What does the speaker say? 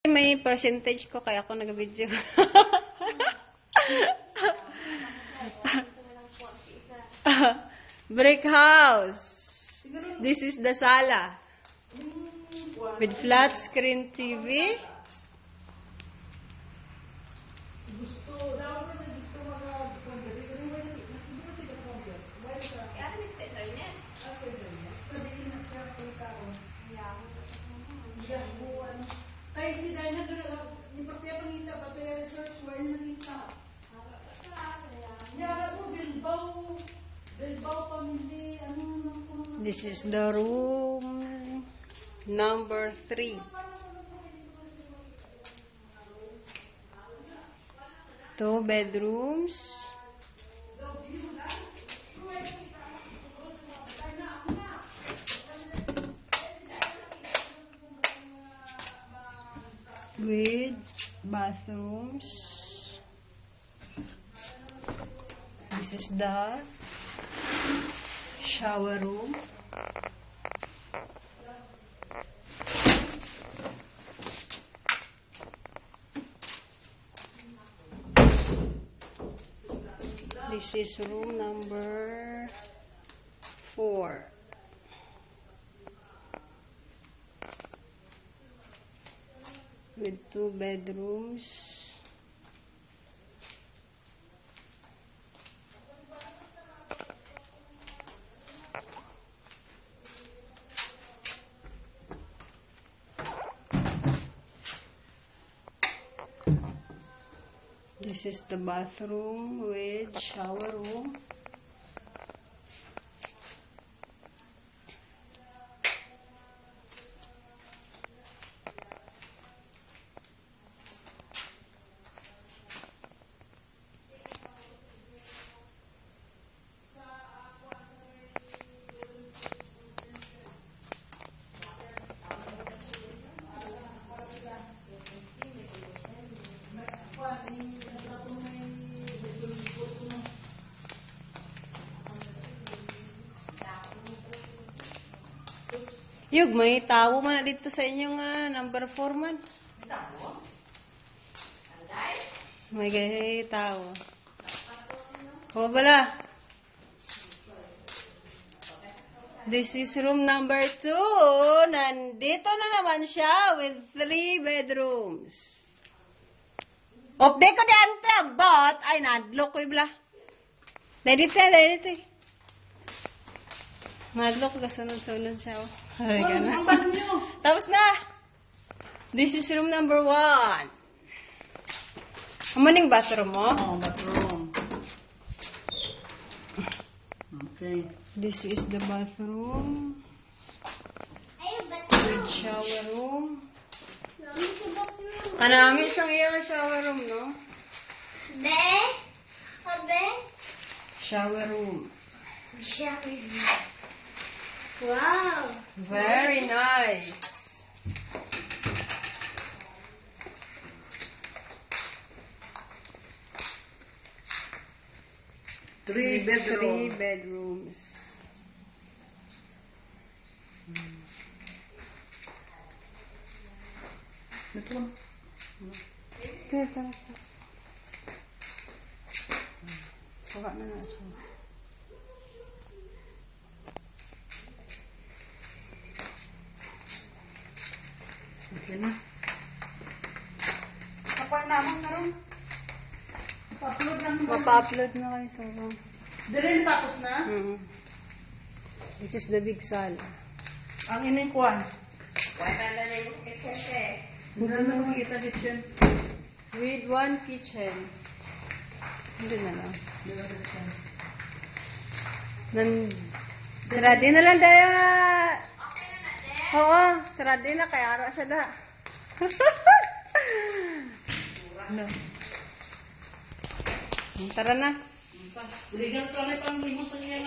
May percentage ko kaya ako nag-video. Brick house. This is the sala. With flat screen TV. Ay, si Dana, di pa kaya panita, pati research, why nakita? Yara po, Bilbao family, ano. This is the room number 3. 2 bedrooms. With bathrooms. This is the shower room. This is room number 4. With 2 bedrooms. This is the bathroom with shower room. Yug, may tao man na dito sa inyong number 4 man. May gay tao. O bala. This is room number 2. Nandito na naman siya with 3 bedrooms. Opde ko di ante, but ay nadlok ko ibla. Dito. Madlok ka sunod-sunod siya. Ay, gana. Tapos na. This is room number 1. Amaning bathroom mo? Oh, bathroom. Okay. This is the bathroom. With shower room. Kanami isang iyang shower room, no? Shower room. Wow. Very nice. Three bedrooms. Ito. Kuha na na siya. Okay na. Kapag naman na rin. Pa-upload lang. Mapa-upload na kayo sa room. Dirin tapos na? This is the big sala. Ang ining kuwan. Hindi na makikita kitchen. With 1 kitchen. Hindi na lang. Saradi na lang tayo. Oo, saradi na. Kaya araw siya na. No. Tara na. Ligan ka na pang limos sa niya.